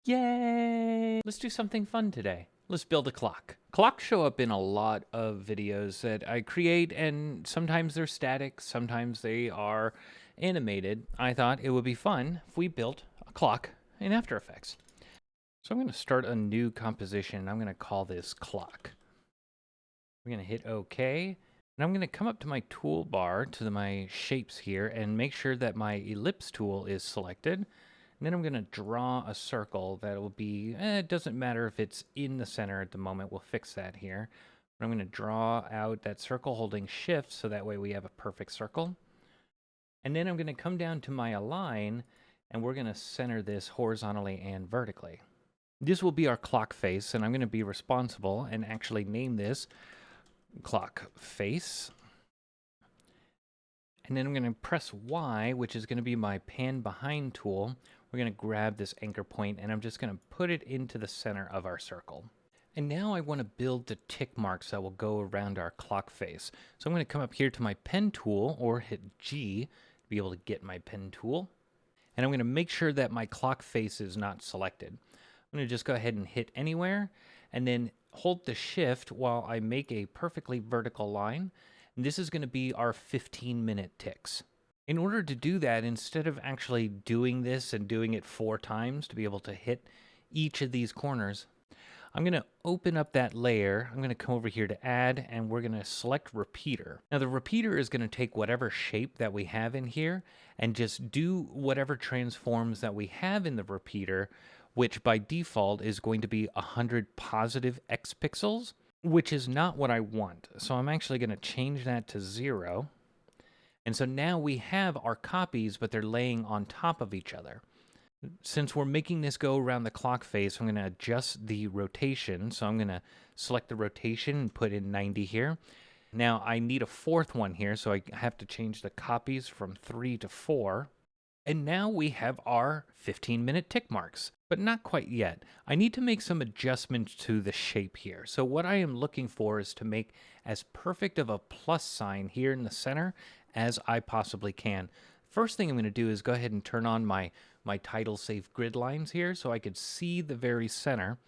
Yay! Let's do something fun today. Let's build a clock. Clocks show up in a lot of videos that I create, and sometimes they're static, sometimes they are animated. I thought it would be fun if we built a clock in After Effects. So I'm going to start a new composition. I'm going to call this clock. We're going to hit OK. And I'm going to come up to my toolbar, to my shapes here, and make sure that my ellipse tool is selected. And then I'm going to draw a circle that will be, it doesn't matter if it's in the center at the moment. We'll fix that here. But I'm going to draw out that circle holding shift so that way we have a perfect circle. And then I'm going to come down to my align, and we're going to center this horizontally and vertically. This will be our clock face, and I'm going to be responsible and actually name this clock face. And then I'm going to press Y, which is going to be my pan behind tool. We're going to grab this anchor point, and I'm just going to put it into the center of our circle. And now I want to build the tick marks that will go around our clock face. So I'm going to come up here to my pen tool, or hit G to be able to get my pen tool. And I'm going to make sure that my clock face is not selected. I'm going to just go ahead and hit anywhere, and then hold the shift while I make a perfectly vertical line. And this is going to be our 15-minute ticks. In order to do that, instead of actually doing this and doing it 4 times to be able to hit each of these corners, I'm going to open up that layer. I'm going to come over here to add, and we're going to select repeater. Now the repeater is going to take whatever shape that we have in here and just do whatever transforms that we have in the repeater, which by default is going to be 100 positive X pixels, which is not what I want. So I'm actually going to change that to 0. And so now we have our copies, but they're laying on top of each other. Since we're making this go around the clock face, I'm going to adjust the rotation. So I'm going to select the rotation and put in 90 here. Now I need a 4th one here, so I have to change the copies from 3 to 4. And now we have our 15-minute tick marks, but not quite yet. I need to make some adjustments to the shape here. So what I am looking for is to make as perfect of a plus sign here in the center as I possibly can. First thing I'm going to do is go ahead and turn on my title safe grid lines here so I could see the very center.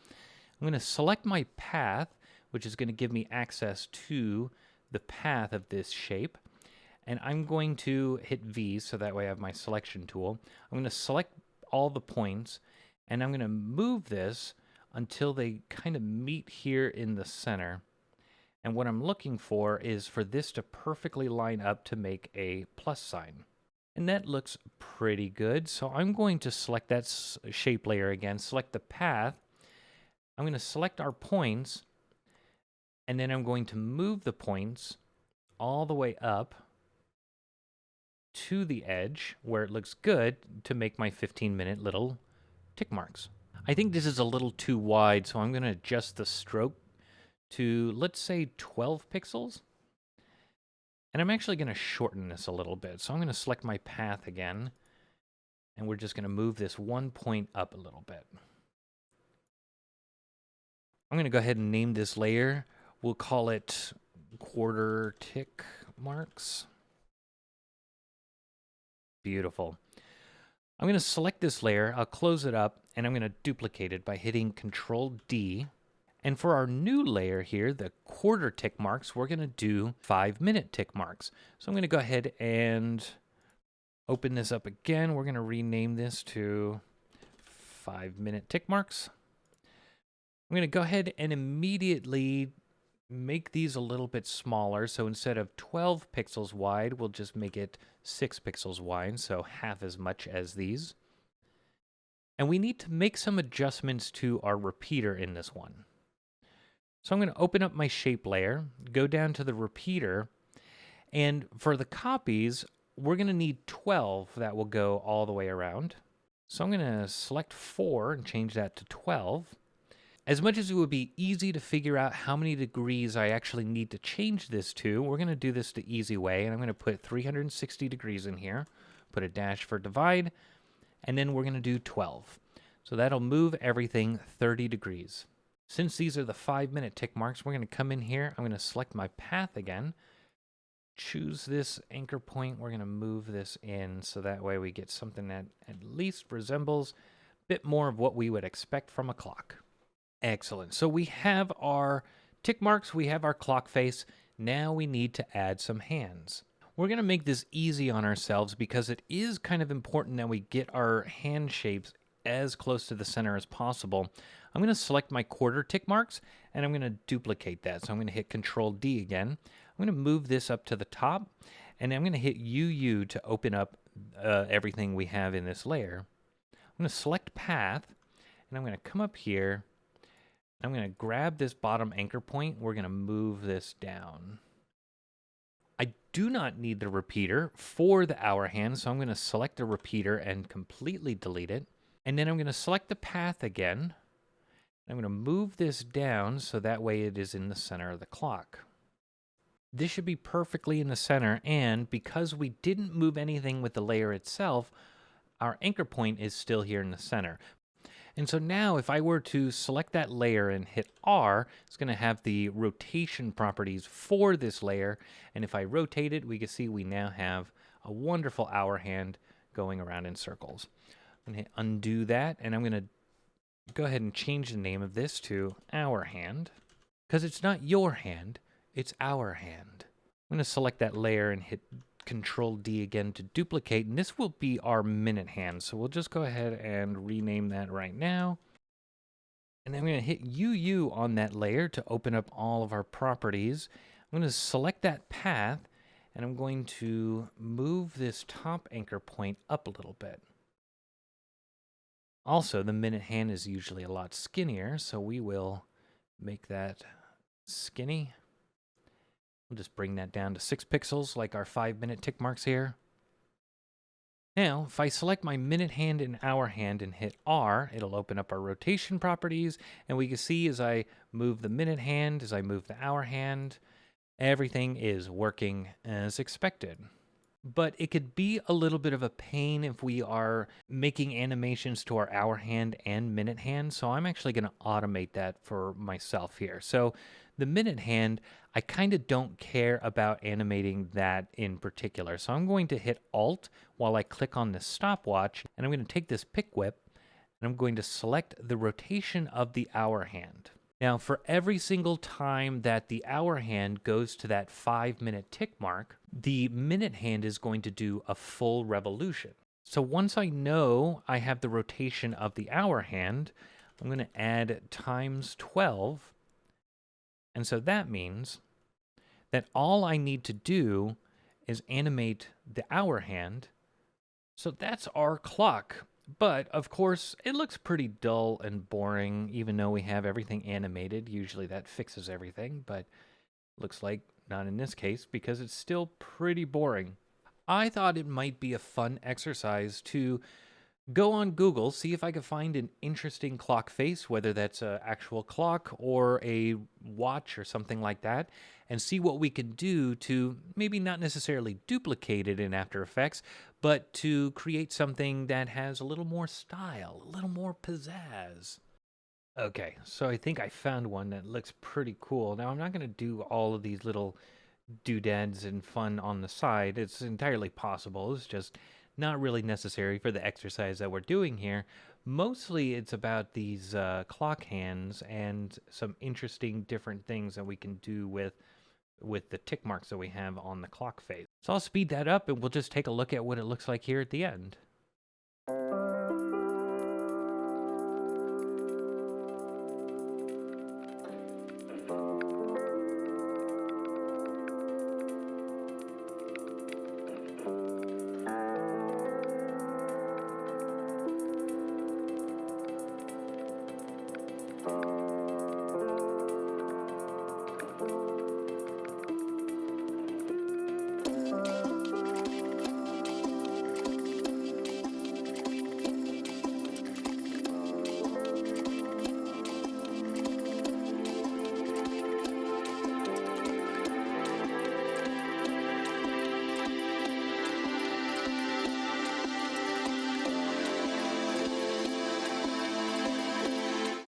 I'm going to select my path, which is going to give me access to the path of this shape. And I'm going to hit V so that way I have my selection tool. I'm going to select all the points, and I'm going to move this until they kind of meet here in the center. And what I'm looking for is for this to perfectly line up to make a plus sign. And that looks pretty good. So I'm going to select that shape layer again, select the path. I'm going to select our points, and then I'm going to move the points all the way up to the edge where it looks good to make my 15-minute little tick marks. I think this is a little too wide, so I'm going to adjust the stroke to, let's say, 12 pixels. And I'm actually going to shorten this a little bit. So I'm going to select my path again, and we're just going to move this 1 point up a little bit. I'm going to go ahead and name this layer. We'll call it quarter tick marks. Beautiful. I'm going to select this layer, I'll close it up, and I'm going to duplicate it by hitting Control D. And for our new layer here, the quarter tick marks, we're going to do 5-minute tick marks. So I'm going to go ahead and open this up again. We're going to rename this to 5-minute tick marks. I'm going to go ahead and immediately make these a little bit smaller. So instead of 12 pixels wide, we'll just make it 6 pixels wide, so half as much as these. And we need to make some adjustments to our repeater in this one. So I'm going to open up my shape layer, go down to the repeater, and for the copies, we're going to need 12 that will go all the way around. So I'm going to select 4 and change that to 12. As much as it would be easy to figure out how many degrees I actually need to change this to, we're going to do this the easy way, and I'm going to put 360 degrees in here, put a dash for divide, and then we're going to do 12. So that'll move everything 30 degrees. Since these are the 5-minute tick marks, we're going to come in here, I'm going to select my path again, choose this anchor point, we're going to move this in so that way we get something that at least resembles Bit more of what we would expect from a clock. Excellent. So we have our tick marks, we have our clock face. Now we need to add some hands. We're going to make this easy on ourselves because it is kind of important that we get our hand shapes as close to the center as possible. I'm going to select my quarter tick marks and I'm going to duplicate that. So I'm going to hit Control D again. I'm going to move this up to the top and I'm going to hit UU to open up everything we have in this layer. I'm going to select path and I'm going to come up here. I'm going to grab this bottom anchor point. We're going to move this down. I do not need the repeater for the hour hand, so I'm going to select the repeater and completely delete it. And then I'm going to select the path again. I'm going to move this down so that way it is in the center of the clock. This should be perfectly in the center, and because we didn't move anything with the layer itself, our anchor point is still here in the center. And so now if I were to select that layer and hit R, it's going to have the rotation properties for this layer. And if I rotate it, we can see we now have a wonderful hour hand going around in circles. I'm going to hit undo that, and I'm going to go ahead and change the name of this to hour hand, because it's not your hand, it's our hand. I'm going to select that layer and hit Control D again to duplicate, and this will be our minute hand. So we'll just go ahead and rename that right now. And then I'm going to hit UU on that layer to open up all of our properties. I'm going to select that path, and I'm going to move this top anchor point up a little bit. Also, the minute hand is usually a lot skinnier, so we will make that skinny. We'll just bring that down to 6 pixels like our 5-minute tick marks here. Now, if I select my minute hand and hour hand and hit R, it'll open up our rotation properties, and we can see as I move the minute hand, as I move the hour hand, everything is working as expected. But it could be a little bit of a pain if we are making animations to our hour hand and minute hand, so I'm actually going to automate that for myself here. So the minute hand, I kind of don't care about animating that in particular. So I'm going to hit Alt while I click on the stopwatch, and I'm going to take this pick whip, and I'm going to select the rotation of the hour hand. Now, for every single time that the hour hand goes to that 5-minute tick mark, the minute hand is going to do a full revolution. So once I know I have the rotation of the hour hand, I'm going to add times 12. And so that means that all I need to do is animate the hour hand. So that's our clock. But, of course, it looks pretty dull and boring, even though we have everything animated. Usually that fixes everything, but looks like not in this case because it's still pretty boring. I thought it might be a fun exercise to go on Google, see if I could find an interesting clock face, whether that's an actual clock or a watch or something like that, and see what we can do to maybe not necessarily duplicate it in After Effects, but to create something that has a little more style, a little more pizzazz. Okay, so I think I found one that looks pretty cool. Now, I'm not going to do all of these little doodads and fun on the side. It's entirely possible. It's just not really necessary for the exercise that we're doing here. Mostly it's about these clock hands and some interesting different things that we can do with the tick marks that we have on the clock face. So I'll speed that up and we'll just take a look at what it looks like here at the end.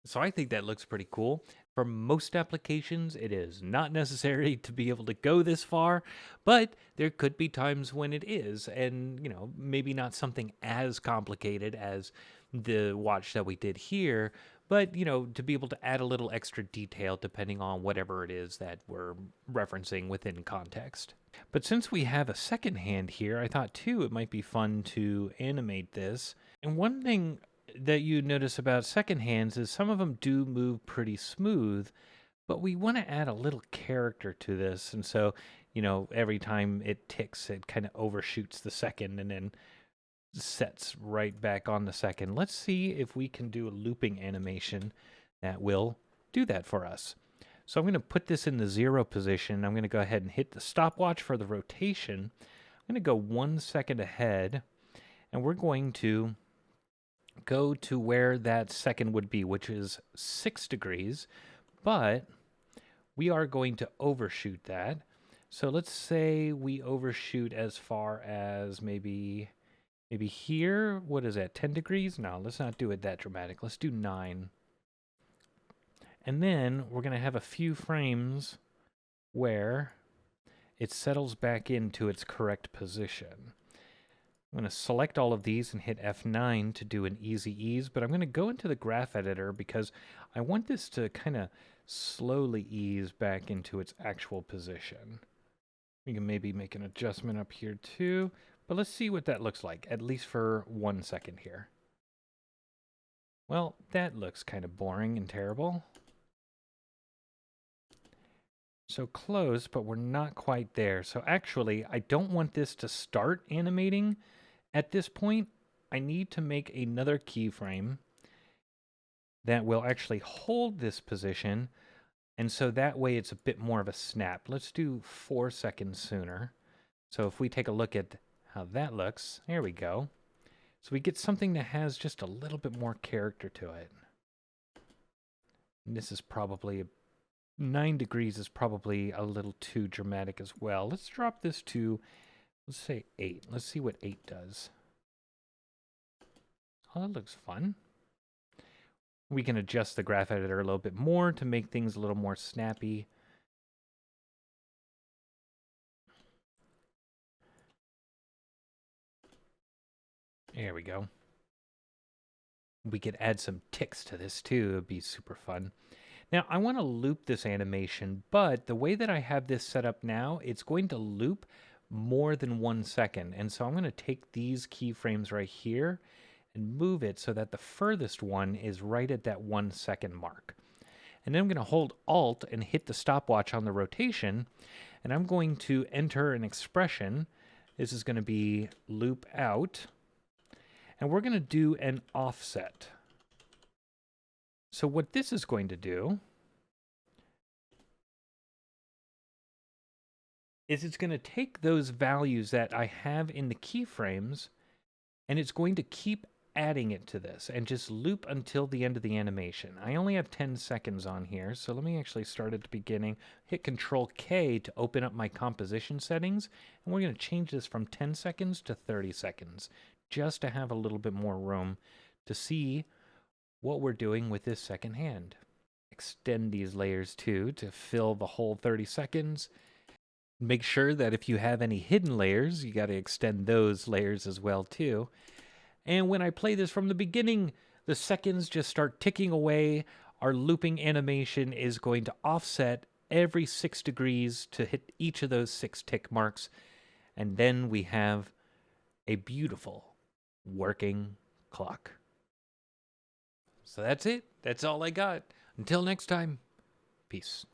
So I think that looks pretty cool. For most applications, it is not necessary to be able to go this far, but there could be times when it is, and maybe not something as complicated as the watch that we did here, but, you know, to be able to add a little extra detail depending on whatever it is that we're referencing within context. But since we have a second hand here, I thought too it might be fun to animate this. And one thing that you notice about second hands is some of them do move pretty smooth, but we want to add a little character to this. And so, you know, every time it ticks, it kind of overshoots the second and then sets right back on the second. Let's see if we can do a looping animation that will do that for us. So I'm going to put this in the 0 position. I'm going to go ahead and hit the stopwatch for the rotation. I'm going to go 1 second ahead, and we're going to go to where that second would be, which is 6 degrees, but we are going to overshoot that. So let's say we overshoot as far as maybe here. What is that, 10 degrees? No, let's not do it that dramatic. Let's do 9. And then we're going to have a few frames where it settles back into its correct position. I'm going to select all of these and hit F9 to do an easy ease, but I'm going to go into the graph editor because I want this to kind of slowly ease back into its actual position. We can maybe make an adjustment up here too, but let's see what that looks like, at least for 1 second here. Well, that looks kind of boring and terrible. So close, but we're not quite there. So actually, I don't want this to start animating at this point. I need to make another keyframe that will actually hold this position, and so that way it's a bit more of a snap. Let's do 4 seconds sooner. So if we take a look at how that looks, there we go. So we get something that has just a little bit more character to it. And this is probably 9 degrees is probably a little too dramatic as well. Let's drop this to, let's say 8. Let's see what 8 does. Oh, that looks fun. We can adjust the graph editor a little bit more to make things a little more snappy. There we go. We could add some ticks to this too. It would be super fun. Now, I want to loop this animation, but the way that I have this set up now, it's going to loop more than 1 second. And so I'm going to take these keyframes right here and move it so that the furthest one is right at that 1 second mark. And then I'm going to hold Alt and hit the stopwatch on the rotation, and I'm going to enter an expression. This is going to be loopOut, and we're going to do an offset. So what this is going to do is it's going to take those values that I have in the keyframes, and it's going to keep adding it to this and just loop until the end of the animation. I only have 10 seconds on here, so let me actually start at the beginning, hit Control K to open up my composition settings, and we're going to change this from 10 seconds to 30 seconds, just to have a little bit more room to see what we're doing with this second hand. Extend these layers too to fill the whole 30 seconds. Make sure that if you have any hidden layers, you got to extend those layers as well too. And when I play this from the beginning, the seconds just start ticking away. Our looping animation is going to offset every 6 degrees to hit each of those 6 tick marks. And then we have a beautiful working clock. So that's it. That's all I got. Until next time, peace.